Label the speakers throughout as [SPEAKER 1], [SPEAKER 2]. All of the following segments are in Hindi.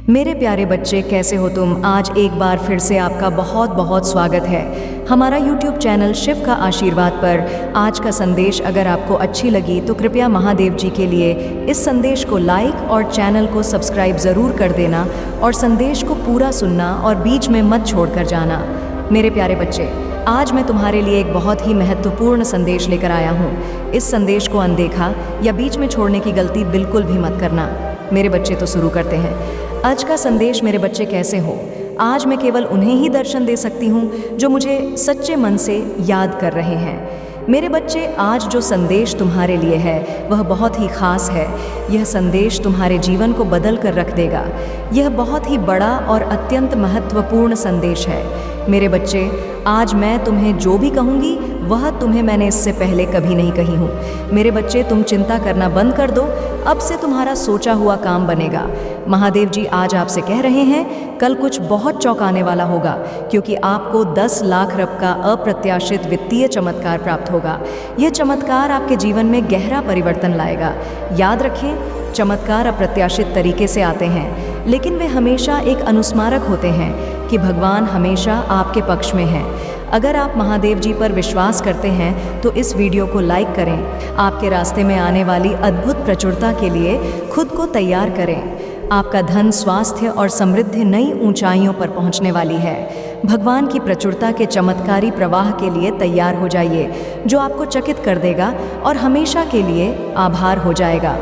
[SPEAKER 1] मेरे प्यारे बच्चे, कैसे हो तुम? आज एक बार फिर से आपका बहुत बहुत स्वागत है हमारा YouTube चैनल शिव का आशीर्वाद पर। आज का संदेश अगर आपको अच्छी लगी तो कृपया महादेव जी के लिए इस संदेश को लाइक और चैनल को सब्सक्राइब ज़रूर कर देना और संदेश को पूरा सुनना और बीच में मत छोड़ कर जाना। मेरे प्यारे बच्चे, आज मैं तुम्हारे लिए एक बहुत ही महत्वपूर्ण संदेश लेकर आया हूँ। इस संदेश को अनदेखा या बीच में छोड़ने की गलती बिल्कुल भी मत करना। मेरे बच्चे, तो शुरू करते हैं आज का संदेश। मेरे बच्चे, कैसे हो? आज मैं केवल उन्हें ही दर्शन दे सकती हूँ जो मुझे सच्चे मन से याद कर रहे हैं। मेरे बच्चे, आज जो संदेश तुम्हारे लिए है वह बहुत ही खास है। यह संदेश तुम्हारे जीवन को बदल कर रख देगा। यह बहुत ही बड़ा और अत्यंत महत्वपूर्ण संदेश है। मेरे बच्चे, आज मैं तुम्हें जो भी कहूँगी वह तुम्हें मैंने इससे पहले कभी नहीं कही हूँ। मेरे बच्चे, तुम चिंता करना बंद कर दो। अब से तुम्हारा सोचा हुआ काम बनेगा। महादेव जी आज आपसे कह रहे हैं, कल कुछ बहुत चौंकाने वाला होगा, क्योंकि आपको 10 लाख रुपये का अप्रत्याशित वित्तीय चमत्कार प्राप्त होगा। यह चमत्कार आपके जीवन में गहरा परिवर्तन लाएगा। याद रखें, चमत्कार अप्रत्याशित तरीके से आते हैं, लेकिन वे हमेशा एक अनुस्मारक होते हैं कि भगवान हमेशा आपके पक्ष में हैं। अगर आप महादेव जी पर विश्वास करते हैं तो इस वीडियो को लाइक करें। आपके रास्ते में आने वाली अद्भुत प्रचुरता के लिए खुद को तैयार करें। आपका धन, स्वास्थ्य और समृद्धि नई ऊंचाइयों पर पहुंचने वाली है। भगवान की प्रचुरता के चमत्कारी प्रवाह के लिए तैयार हो जाइए, जो आपको चकित कर देगा और हमेशा के लिए आभार हो जाएगा।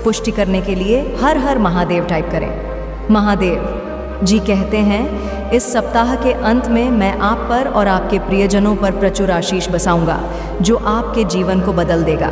[SPEAKER 1] पुष्टि करने के लिए हर हर महादेव टाइप करें। महादेव जी कहते हैं, इस सप्ताह के अंत में मैं आप पर और आपके प्रियजनों पर प्रचुर आशीष बसाऊंगा, जो आपके जीवन को बदल देगा।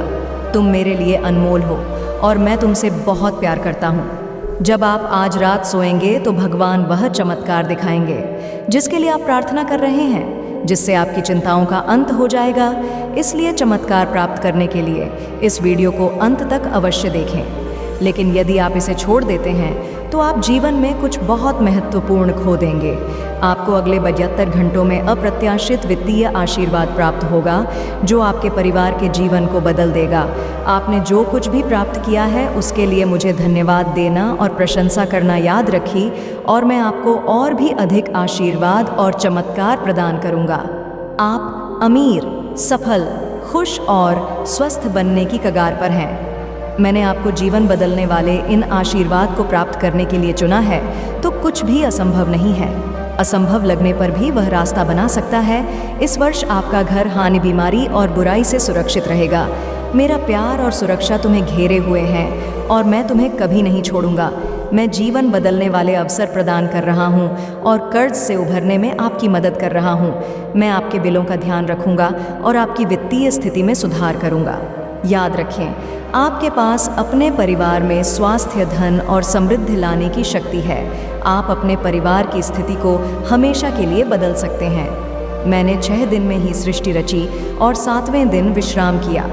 [SPEAKER 1] तुम मेरे लिए अनमोल हो और मैं तुमसे बहुत प्यार करता हूँ। जब आप आज रात सोएंगे तो भगवान वह चमत्कार दिखाएंगे जिसके लिए आप प्रार्थना कर रहे हैं, जिससे आपकी चिंताओं का अंत हो जाएगा। इसलिए चमत्कार प्राप्त करने के लिए इस वीडियो को अंत तक अवश्य देखें। लेकिन यदि आप इसे छोड़ देते हैं तो आप जीवन में कुछ बहुत महत्वपूर्ण खो देंगे। आपको अगले 72 घंटों में अप्रत्याशित वित्तीय आशीर्वाद प्राप्त होगा, जो आपके परिवार के जीवन को बदल देगा। आपने जो कुछ भी प्राप्त किया है उसके लिए मुझे धन्यवाद देना और प्रशंसा करना याद रखी, और मैं आपको और भी अधिक आशीर्वाद और चमत्कार प्रदान करूंगा। आप अमीर, सफल, खुश और स्वस्थ बनने की कगार पर हैं। मैंने आपको जीवन बदलने वाले इन आशीर्वाद को प्राप्त करने के लिए चुना है, तो कुछ भी असंभव नहीं है। असंभव लगने पर भी वह रास्ता बना सकता है। इस वर्ष आपका घर हानि, बीमारी और बुराई से सुरक्षित रहेगा। मेरा प्यार और सुरक्षा तुम्हें घेरे हुए हैं और मैं तुम्हें कभी नहीं छोड़ूंगा। मैं जीवन बदलने वाले अवसर प्रदान कर रहा हूँ और कर्ज से उभरने में आपकी मदद कर रहा हूँ। मैं आपके बिलों का ध्यान रखूँगा और आपकी वित्तीय स्थिति में सुधार करूँगा। याद रखें, आपके पास अपने परिवार में स्वास्थ्य, धन और समृद्धि लाने की शक्ति है। आप अपने परिवार की स्थिति को हमेशा के लिए बदल सकते हैं। मैंने 6 दिन में ही सृष्टि रची और 7वें दिन विश्राम किया।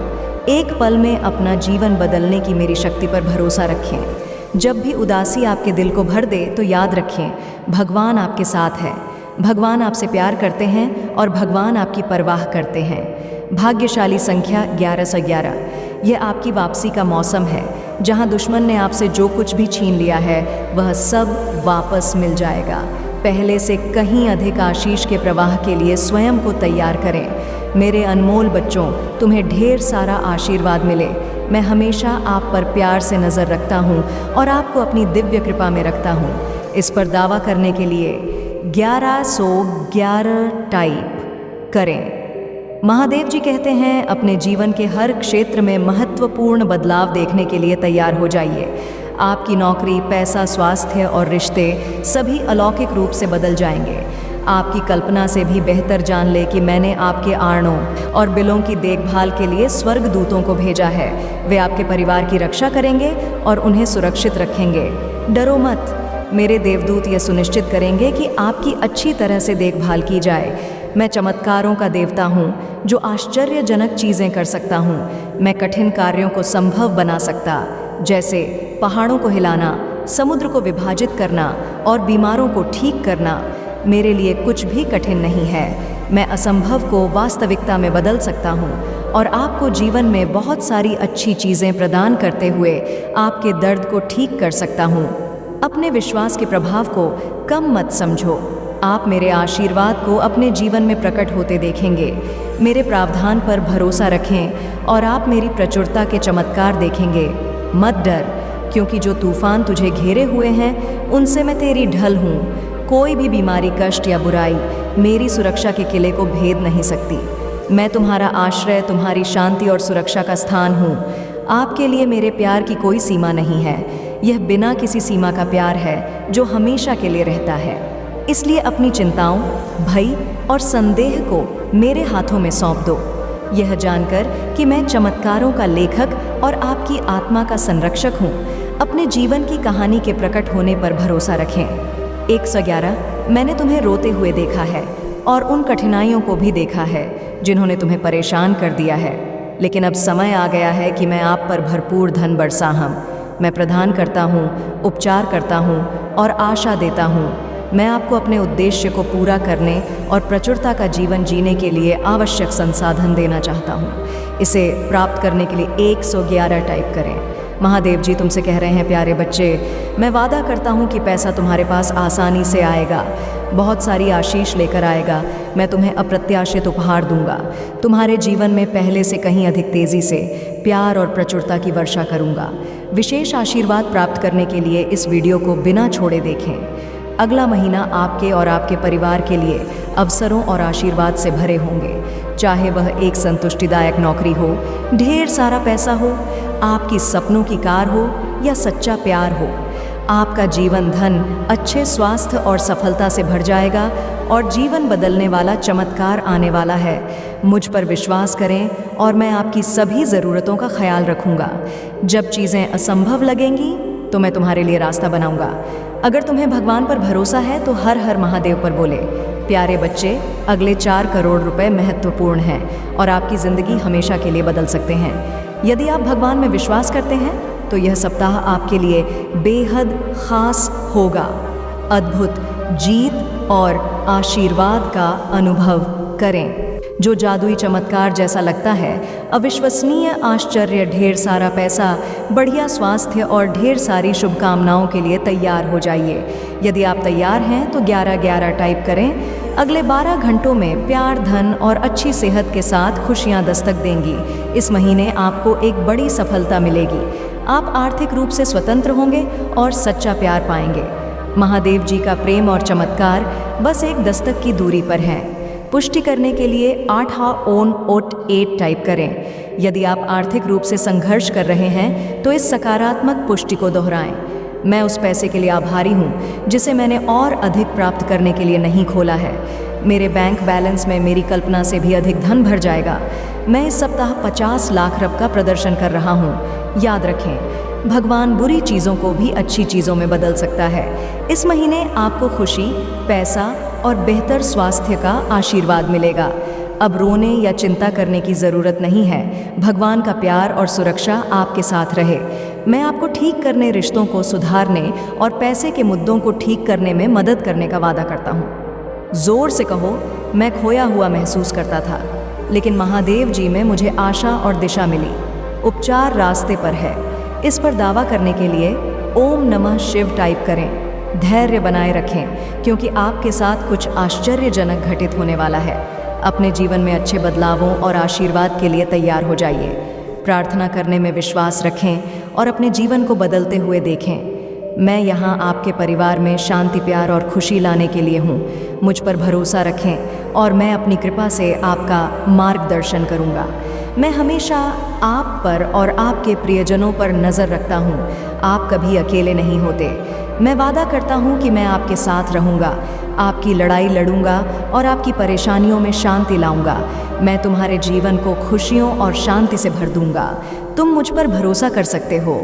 [SPEAKER 1] एक पल में अपना जीवन बदलने की मेरी शक्ति पर भरोसा रखें। जब भी उदासी आपके दिल को भर दे तो याद रखें, भगवान आपके साथ है। भगवान आपसे प्यार करते हैं और भगवान आपकी परवाह करते हैं। भाग्यशाली संख्या 1111। यह आपकी वापसी का मौसम है, जहां दुश्मन ने आपसे जो कुछ भी छीन लिया है वह सब वापस मिल जाएगा। पहले से कहीं अधिक आशीष के प्रवाह के लिए स्वयं को तैयार करें। मेरे अनमोल बच्चों, तुम्हें ढेर सारा आशीर्वाद मिले। मैं हमेशा आप पर प्यार से नज़र रखता हूँ और आपको अपनी दिव्य कृपा में रखता हूँ। इस पर दावा करने के लिए 1111 टाइप करें। महादेव जी कहते हैं, अपने जीवन के हर क्षेत्र में महत्वपूर्ण बदलाव देखने के लिए तैयार हो जाइए। आपकी नौकरी, पैसा, स्वास्थ्य और रिश्ते सभी अलौकिक रूप से बदल जाएंगे। आपकी कल्पना से भी बेहतर जान ले कि मैंने आपके आड़ों और बिलों की देखभाल के लिए स्वर्ग दूतों को भेजा है। वे आपके परिवार की रक्षा करेंगे और उन्हें सुरक्षित रखेंगे। डरो मत, मेरे देवदूत यह सुनिश्चित करेंगे कि आपकी अच्छी तरह से देखभाल की जाए। मैं चमत्कारों का देवता हूँ, जो आश्चर्यजनक चीज़ें कर सकता हूँ। मैं कठिन कार्यों को संभव बना सकता, जैसे पहाड़ों को हिलाना, समुद्र को विभाजित करना और बीमारों को ठीक करना। मेरे लिए कुछ भी कठिन नहीं है। मैं असंभव को वास्तविकता में बदल सकता हूँ और आपको जीवन में बहुत सारी अच्छी चीज़ें प्रदान करते हुए आपके दर्द को ठीक कर सकता हूँ। अपने विश्वास के प्रभाव को कम मत समझो। आप मेरे आशीर्वाद को अपने जीवन में प्रकट होते देखेंगे। मेरे प्रावधान पर भरोसा रखें और आप मेरी प्रचुरता के चमत्कार देखेंगे। मत डर, क्योंकि जो तूफान तुझे घेरे हुए हैं उनसे मैं तेरी ढल हूँ। कोई भी बीमारी, कष्ट या बुराई मेरी सुरक्षा के किले को भेद नहीं सकती। मैं तुम्हारा आश्रय, तुम्हारी शांति और सुरक्षा का स्थान हूँ। आपके लिए मेरे प्यार की कोई सीमा नहीं है। यह बिना किसी सीमा का प्यार है जो हमेशा के लिए रहता है। इसलिए अपनी चिंताओं, भय और संदेह को मेरे हाथों में सौंप दो, यह जानकर कि मैं चमत्कारों का लेखक और आपकी आत्मा का संरक्षक हूँ। अपने जीवन की कहानी के प्रकट होने पर भरोसा रखें। 111 मैंने तुम्हें रोते हुए देखा है और उन कठिनाइयों को भी देखा है जिन्होंने तुम्हें परेशान कर दिया है। लेकिन अब समय आ गया है कि मैं आप पर भरपूर धन बरसाहूं। मैं प्रदान करता हूँ, उपचार करता हूँ और आशा देता हूँ। मैं आपको अपने उद्देश्य को पूरा करने और प्रचुरता का जीवन जीने के लिए आवश्यक संसाधन देना चाहता हूँ। इसे प्राप्त करने के लिए 111 टाइप करें। महादेव जी तुमसे कह रहे हैं, प्यारे बच्चे, मैं वादा करता हूँ कि पैसा तुम्हारे पास आसानी से आएगा, बहुत सारी आशीष लेकर आएगा। मैं तुम्हें अप्रत्याशित उपहार दूंगा। तुम्हारे जीवन में पहले से कहीं अधिक तेज़ी से प्यार और प्रचुरता की वर्षा करूंगा। विशेष आशीर्वाद प्राप्त करने के लिए इस वीडियो को बिना छोड़े देखें। अगला महीना आपके और आपके परिवार के लिए अवसरों और आशीर्वाद से भरे होंगे। चाहे वह एक संतुष्टिदायक नौकरी हो, ढेर सारा पैसा हो, आपकी सपनों की कार हो या सच्चा प्यार हो, आपका जीवन धन, अच्छे स्वास्थ्य और सफलता से भर जाएगा और जीवन बदलने वाला चमत्कार आने वाला है। मुझ पर विश्वास करें और मैं आपकी सभी ज़रूरतों का ख्याल रखूंगा। जब चीज़ें असंभव लगेंगी तो मैं तुम्हारे लिए रास्ता बनाऊंगा। अगर तुम्हें भगवान पर भरोसा है तो हर हर महादेव पर बोले। प्यारे बच्चे, अगले 4 करोड़ रुपए महत्वपूर्ण हैं और आपकी ज़िंदगी हमेशा के लिए बदल सकते हैं। यदि आप भगवान में विश्वास करते हैं तो यह सप्ताह आपके लिए बेहद खास होगा। अद्भुत जीत और आशीर्वाद का अनुभव करें। जो जादुई चमत्कार जैसा लगता है, अविश्वसनीय आश्चर्य, ढेर सारा पैसा, बढ़िया स्वास्थ्य और ढेर सारी शुभकामनाओं के लिए तैयार हो जाइए। यदि आप तैयार हैं तो 1111 टाइप करें। अगले 12 घंटों में प्यार, धन और अच्छी सेहत के साथ खुशियां दस्तक देंगी। इस महीने आपको एक बड़ी सफलता मिलेगी। आप आर्थिक रूप से स्वतंत्र होंगे और सच्चा प्यार पाएंगे। महादेव जी का प्रेम और चमत्कार बस एक दस्तक की दूरी पर है। पुष्टि करने के लिए 8 टाइप करें। यदि आप आर्थिक रूप से संघर्ष कर रहे हैं तो इस सकारात्मक पुष्टि को दोहराएं। मैं उस पैसे के लिए आभारी हूँ जिसे मैंने और अधिक प्राप्त करने के लिए नहीं खोला है। मेरे बैंक बैलेंस में मेरी कल्पना से भी अधिक धन भर जाएगा। मैं इस सप्ताह 50 लाख रुपए का प्रदर्शन कर रहा हूँ। याद रखें, भगवान बुरी चीज़ों को भी अच्छी चीज़ों में बदल सकता है। इस महीने आपको खुशी, पैसा और बेहतर स्वास्थ्य का आशीर्वाद मिलेगा। अब रोने या चिंता करने की ज़रूरत नहीं है। भगवान का प्यार और सुरक्षा आपके साथ रहे। मैं आपको ठीक करने, रिश्तों को सुधारने और पैसे के मुद्दों को ठीक करने में मदद करने का वादा करता हूँ। जोर से कहो, मैं खोया हुआ महसूस करता था, लेकिन महादेव जी में मुझे आशा और दिशा मिली। उपचार रास्ते पर है। इस पर दावा करने के लिए ओम नमः शिव टाइप करें। धैर्य बनाए रखें, क्योंकि आपके साथ कुछ आश्चर्यजनक घटित होने वाला है। अपने जीवन में अच्छे बदलावों और आशीर्वाद के लिए तैयार हो जाइए। प्रार्थना करने में विश्वास रखें और अपने जीवन को बदलते हुए देखें। मैं यहाँ आपके परिवार में शांति, प्यार और खुशी लाने के लिए हूँ। मुझ पर भरोसा रखें और मैं अपनी कृपा से आपका मार्गदर्शन करूँगा। मैं हमेशा आप पर और आपके प्रियजनों पर नज़र रखता हूँ। आप कभी अकेले नहीं होते। मैं वादा करता हूँ कि मैं आपके साथ रहूँगा, आपकी लड़ाई लड़ूंगा और आपकी परेशानियों में शांति लाऊंगा। मैं तुम्हारे जीवन को खुशियों और शांति से भर दूंगा। तुम मुझ पर भरोसा कर सकते हो।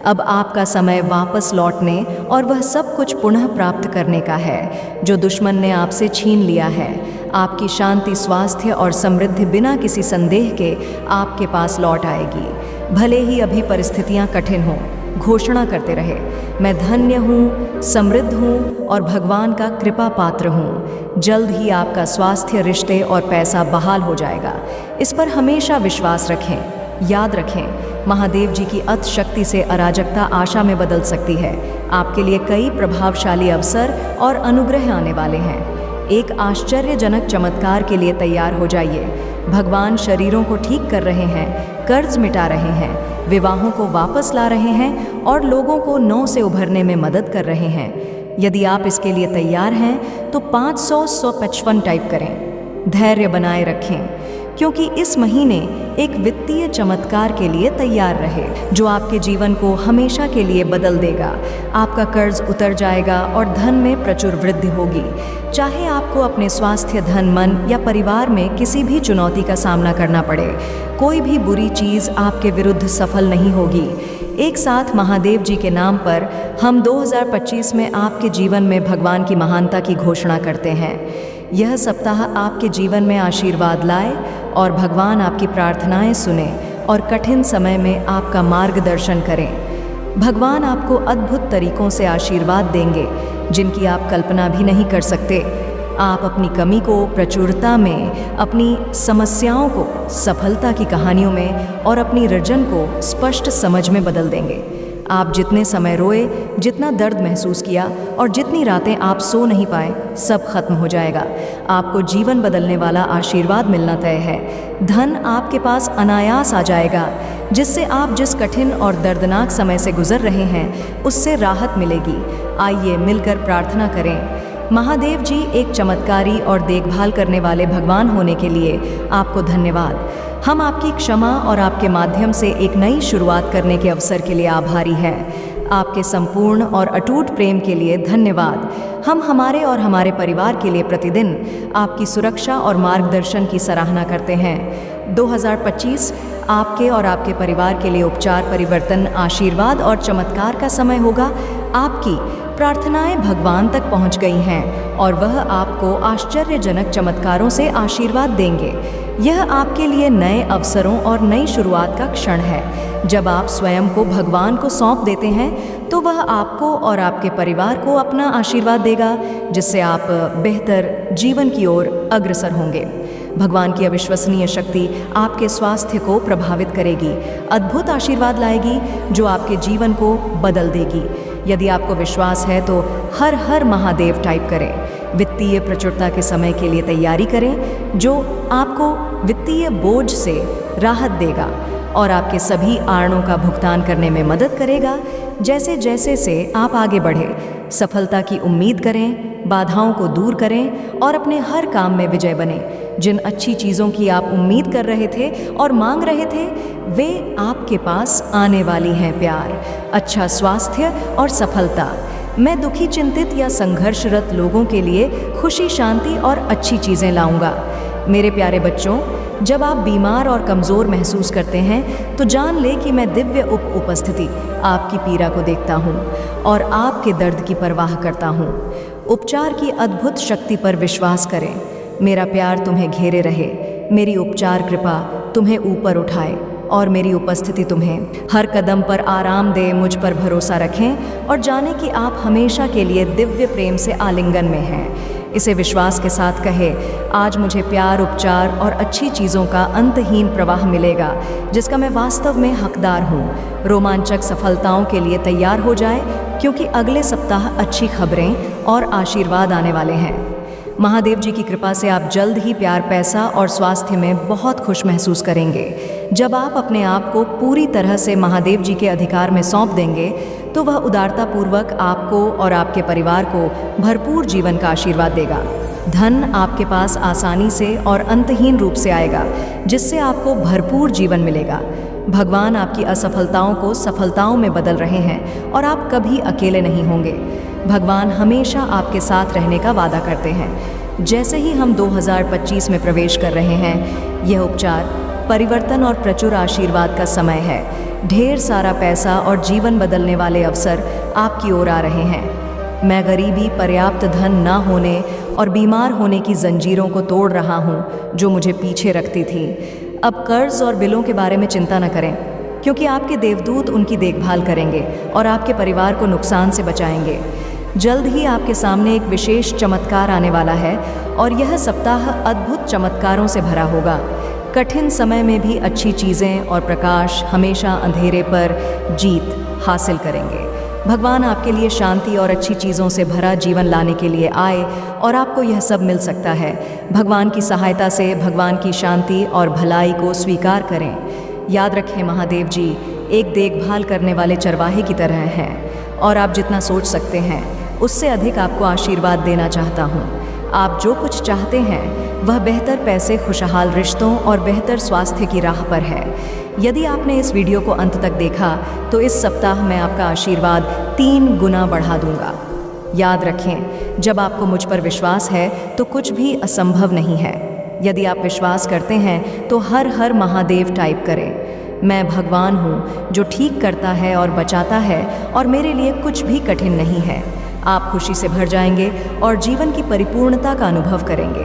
[SPEAKER 1] अब आपका समय वापस लौटने और वह सब कुछ पुनः प्राप्त करने का है जो दुश्मन ने आपसे छीन लिया है। आपकी शांति, स्वास्थ्य और समृद्धि बिना किसी संदेह के आपके पास लौट आएगी। भले ही अभी परिस्थितियाँ कठिन हों, घोषणा करते रहे, मैं धन्य हूँ, समृद्ध हूँ और भगवान का कृपा पात्र हूँ। जल्द ही आपका स्वास्थ्य, रिश्ते और पैसा बहाल हो जाएगा। इस पर हमेशा विश्वास रखें। याद रखें, महादेव जी की अत शक्ति से अराजकता आशा में बदल सकती है। आपके लिए कई प्रभावशाली अवसर और अनुग्रह आने वाले हैं। एक आश्चर्यजनक चमत्कार के लिए तैयार हो जाइए। भगवान शरीरों को ठीक कर रहे हैं, कर्ज मिटा रहे हैं, विवाहों को वापस ला रहे हैं और लोगों को नौ से उभरने में मदद कर रहे हैं। यदि आप इसके लिए तैयार हैं तो 500-155 टाइप करें। धैर्य बनाए रखें, क्योंकि इस महीने एक वित्तीय चमत्कार के लिए तैयार रहे जो आपके जीवन को हमेशा के लिए बदल देगा। आपका कर्ज उतर जाएगा और धन में प्रचुर वृद्धि होगी। चाहे आपको अपने स्वास्थ्य, धन, मन या परिवार में किसी भी चुनौती का सामना करना पड़े, कोई भी बुरी चीज़ आपके विरुद्ध सफल नहीं होगी। एक साथ महादेव जी के नाम पर हम 2025 में आपके जीवन में भगवान की महानता की घोषणा करते हैं। यह सप्ताह आपके जीवन में आशीर्वाद लाए और भगवान आपकी प्रार्थनाएं सुने और कठिन समय में आपका मार्गदर्शन करें। भगवान आपको अद्भुत तरीकों से आशीर्वाद देंगे जिनकी आप कल्पना भी नहीं कर सकते। आप अपनी कमी को प्रचुरता में, अपनी समस्याओं को सफलता की कहानियों में और अपनी रजन को स्पष्ट समझ में बदल देंगे। आप जितने समय रोए, जितना दर्द महसूस किया और जितनी रातें आप सो नहीं पाए, सब खत्म हो जाएगा। आपको जीवन बदलने वाला आशीर्वाद मिलना तय है। धन आपके पास अनायास आ जाएगा, जिससे आप जिस कठिन और दर्दनाक समय से गुजर रहे हैं उससे राहत मिलेगी। आइए मिलकर प्रार्थना करें। महादेव जी, एक चमत्कारी और देखभाल करने वाले भगवान होने के लिए आपको धन्यवाद। हम आपकी क्षमा और आपके माध्यम से एक नई शुरुआत करने के अवसर के लिए आभारी हैं। आपके संपूर्ण और अटूट प्रेम के लिए धन्यवाद। हम हमारे और हमारे परिवार के लिए प्रतिदिन आपकी सुरक्षा और मार्गदर्शन की सराहना करते हैं। 2025 आपके और आपके परिवार के लिए उपचार, परिवर्तन, आशीर्वाद और चमत्कार का समय होगा। आपकी प्रार्थनाएं भगवान तक पहुंच गई हैं और वह आपको आश्चर्यजनक चमत्कारों से आशीर्वाद देंगे। यह आपके लिए नए अवसरों और नई शुरुआत का क्षण है। जब आप स्वयं को भगवान को सौंप देते हैं तो वह आपको और आपके परिवार को अपना आशीर्वाद देगा, जिससे आप बेहतर जीवन की ओर अग्रसर होंगे। भगवान की अविश्वसनीय शक्ति आपके स्वास्थ्य को प्रभावित करेगी, अद्भुत आशीर्वाद लाएगी जो आपके जीवन को बदल देगी। यदि आपको विश्वास है तो हर हर महादेव टाइप करें। वित्तीय प्रचुरता के समय के लिए तैयारी करें जो आपको वित्तीय बोझ से राहत देगा और आपके सभी आड़नों का भुगतान करने में मदद करेगा। जैसे जैसे से आप आगे बढ़े, सफलता की उम्मीद करें, बाधाओं को दूर करें और अपने हर काम में विजय बने। जिन अच्छी चीज़ों की आप उम्मीद कर रहे थे और मांग रहे थे, वे आपके पास आने वाली हैं। प्यार, अच्छा स्वास्थ्य और सफलता। मैं दुखी, चिंतित या संघर्षरत लोगों के लिए खुशी, शांति और अच्छी चीज़ें लाऊंगा। मेरे प्यारे बच्चों, जब आप बीमार और कमज़ोर महसूस करते हैं तो जान ले कि मैं दिव्य उपस्थिति आपकी पीड़ा को देखता हूँ और आपके दर्द की परवाह करता हूँ। उपचार की अद्भुत शक्ति पर विश्वास करें। मेरा प्यार तुम्हें घेरे रहे, मेरी उपचार कृपा तुम्हें ऊपर उठाए और मेरी उपस्थिति तुम्हें हर कदम पर आराम दे। मुझ पर भरोसा रखें और जाने कि आप हमेशा के लिए दिव्य प्रेम से आलिंगन में हैं। इसे विश्वास के साथ कहे, आज मुझे प्यार, उपचार और अच्छी चीज़ों का अंतहीन प्रवाह मिलेगा जिसका मैं वास्तव में हकदार हूँ। रोमांचक सफलताओं के लिए तैयार हो जाए, क्योंकि अगले सप्ताह अच्छी खबरें और आशीर्वाद आने वाले हैं। महादेव जी की कृपा से आप जल्द ही प्यार, पैसा और स्वास्थ्य में बहुत खुश महसूस करेंगे। जब आप अपने आप को पूरी तरह से महादेव जी के अधिकार में सौंप देंगे तो वह उदारतापूर्वक आपको और आपके परिवार को भरपूर जीवन का आशीर्वाद देगा। धन आपके पास आसानी से और अंतहीन रूप से आएगा, जिससे आपको भरपूर जीवन मिलेगा। भगवान आपकी असफलताओं को सफलताओं में बदल रहे हैं और आप कभी अकेले नहीं होंगे। भगवान हमेशा आपके साथ रहने का वादा करते हैं। जैसे ही हम 2025 में प्रवेश कर रहे हैं, यह उपचार, परिवर्तन और प्रचुर आशीर्वाद का समय है। ढेर सारा पैसा और जीवन बदलने वाले अवसर आपकी ओर आ रहे हैं। मैं गरीबी, पर्याप्त धन न होने और बीमार होने की जंजीरों को तोड़ रहा हूँ जो मुझे पीछे रखती थी। अब कर्ज और बिलों के बारे में चिंता न करें, क्योंकि आपके देवदूत उनकी देखभाल करेंगे और आपके परिवार को नुकसान से बचाएंगे। जल्द ही आपके सामने एक विशेष चमत्कार आने वाला है और यह सप्ताह अद्भुत चमत्कारों से भरा होगा। कठिन समय में भी अच्छी चीज़ें और प्रकाश हमेशा अंधेरे पर जीत हासिल करेंगे। भगवान आपके लिए शांति और अच्छी चीज़ों से भरा जीवन लाने के लिए आए और आपको यह सब मिल सकता है। भगवान की सहायता से भगवान की शांति और भलाई को स्वीकार करें। याद रखें, महादेव जी एक देखभाल करने वाले चरवाहे की तरह हैं और आप जितना सोच सकते हैं उससे अधिक आपको आशीर्वाद देना चाहता हूँ। आप जो कुछ चाहते हैं वह बेहतर पैसे, खुशहाल रिश्तों और बेहतर स्वास्थ्य की राह पर है। यदि आपने इस वीडियो को अंत तक देखा तो इस सप्ताह मैं आपका आशीर्वाद 3 गुना बढ़ा दूंगा। याद रखें, जब आपको मुझ पर विश्वास है तो कुछ भी असंभव नहीं है। यदि आप विश्वास करते हैं तो हर हर महादेव टाइप करें। मैं भगवान हूँ जो ठीक करता है और बचाता है और मेरे लिए कुछ भी कठिन नहीं है। आप खुशी से भर जाएंगे और जीवन की परिपूर्णता का अनुभव करेंगे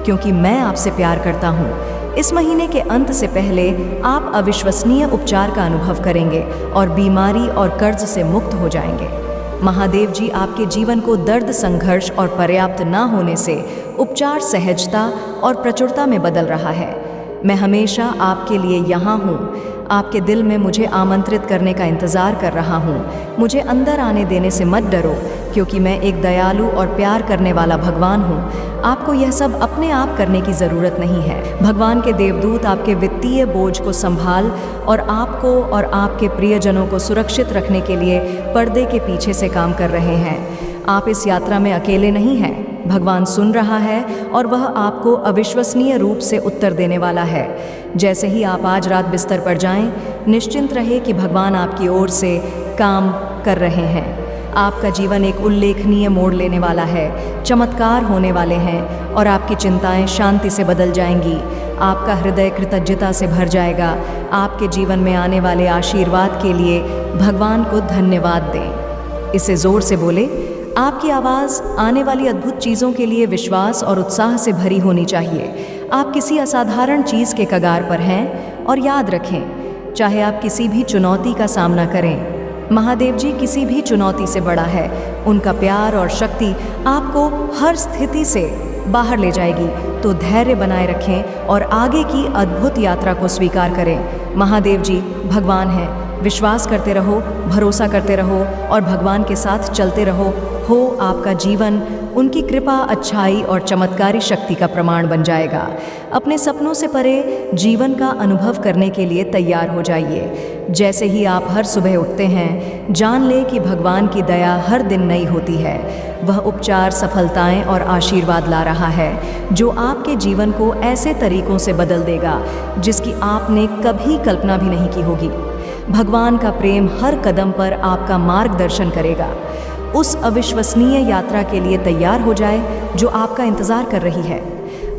[SPEAKER 1] क्योंकि मैं आपसे प्यार करता हूँ। इस महीने के अंत से पहले आप अविश्वसनीय उपचार का अनुभव करेंगे और बीमारी और कर्ज से मुक्त हो जाएंगे। महादेव जी आपके जीवन को दर्द, संघर्ष और पर्याप्त ना होने से उपचार सहजता और प्रचुरता में बदल रहा है। मैं हमेशा आपके लिए यहाँ हूँ। आपके दिल में मुझे आमंत्रित करने का इंतज़ार कर रहा हूँ। मुझे अंदर आने देने से मत डरो क्योंकि मैं एक दयालु और प्यार करने वाला भगवान हूँ। आपको यह सब अपने आप करने की ज़रूरत नहीं है। भगवान के देवदूत आपके वित्तीय बोझ को संभाल और आपको और आपके प्रियजनों को सुरक्षित रखने के लिए पर्दे के पीछे से काम कर रहे हैं। आप इस यात्रा में अकेले नहीं हैं। भगवान सुन रहा है और वह आपको अविश्वसनीय रूप से उत्तर देने वाला है। जैसे ही आप आज रात बिस्तर पर जाएं, निश्चिंत रहे कि भगवान आपकी ओर से काम कर रहे हैं। आपका जीवन एक उल्लेखनीय मोड़ लेने वाला है। चमत्कार होने वाले हैं और आपकी चिंताएं शांति से बदल जाएंगी। आपका हृदय कृतज्ञता से भर जाएगा। आपके जीवन में आने वाले आशीर्वाद के लिए भगवान को धन्यवाद दें। इसे जोर से बोले। आपकी आवाज़ आने वाली अद्भुत चीज़ों के लिए विश्वास और उत्साह से भरी होनी चाहिए। आप किसी असाधारण चीज़ के कगार पर हैं और याद रखें, चाहे आप किसी भी चुनौती का सामना करें, महादेव जी किसी भी चुनौती से बड़ा है। उनका प्यार और शक्ति आपको हर स्थिति से बाहर ले जाएगी। तो धैर्य बनाए रखें और आगे की अद्भुत यात्रा को स्वीकार करें। महादेव जी भगवान हैं। विश्वास करते रहो, भरोसा करते रहो और भगवान के साथ चलते रहो। आपका जीवन उनकी कृपा, अच्छाई और चमत्कारी शक्ति का प्रमाण बन जाएगा। अपने सपनों से परे जीवन का अनुभव करने के लिए तैयार हो जाइए। जैसे ही आप हर सुबह उठते हैं, जान ले कि भगवान की दया हर दिन नई होती है। वह उपचार, सफलताएं और आशीर्वाद ला रहा है जो आपके जीवन को ऐसे तरीकों से बदल देगा जिसकी आपने कभी कल्पना भी नहीं की होगी। भगवान का प्रेम हर कदम पर आपका मार्गदर्शन करेगा। उस अविश्वसनीय यात्रा के लिए तैयार हो जाए जो आपका इंतज़ार कर रही है।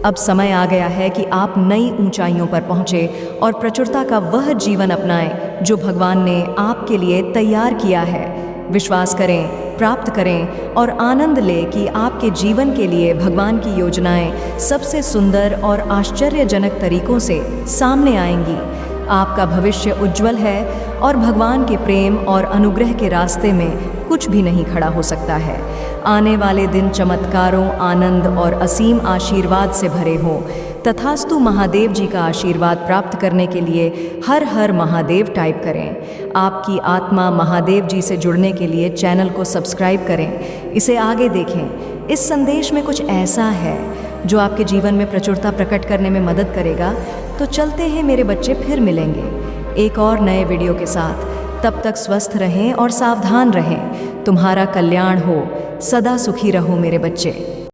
[SPEAKER 1] अब समय आ गया है कि आप नई ऊंचाइयों पर पहुँचे और प्रचुरता का वह जीवन अपनाएं जो भगवान ने आपके लिए तैयार किया है। विश्वास करें, प्राप्त करें और आनंद लें कि आपके जीवन के लिए भगवान की योजनाएं सबसे सुंदर और आश्चर्यजनक तरीकों से सामने आएंगी। आपका भविष्य उज्जवल है और भगवान के प्रेम और अनुग्रह के रास्ते में कुछ भी नहीं खड़ा हो सकता है। आने वाले दिन चमत्कारों, आनंद और असीम आशीर्वाद से भरे हों। तथास्तु महादेव जी का आशीर्वाद प्राप्त करने के लिए हर हर महादेव टाइप करें। आपकी आत्मा महादेव जी से जुड़ने के लिए चैनल को सब्सक्राइब करें। इसे आगे देखें। इस संदेश में कुछ ऐसा है जो आपके जीवन में प्रचुरता प्रकट करने में मदद करेगा। तो चलते हैं मेरे बच्चे, फिर मिलेंगे एक और नए वीडियो के साथ। तब तक स्वस्थ रहें और सावधान रहें। तुम्हारा कल्याण हो। सदा सुखी रहो मेरे बच्चे।